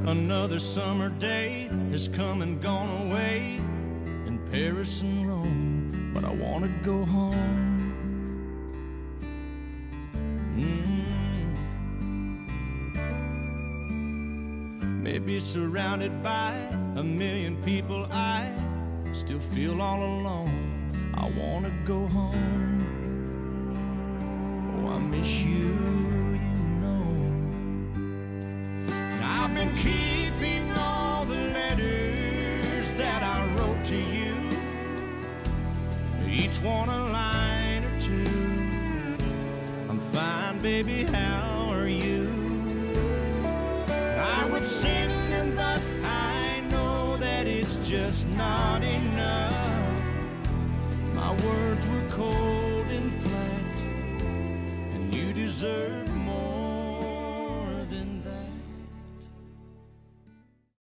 Another summer day has come and gone away in Paris and Rome, but I want to go home. Maybe surrounded by a million people, I still feel all alone. I want to go home. Oh, I miss you, you know. And I've been keeping all the letters that I wrote to you, each one a line or two. I'm fine, baby, how are you? I would send them, but I know that it's just not enough. My words were cold and flat, and you deserve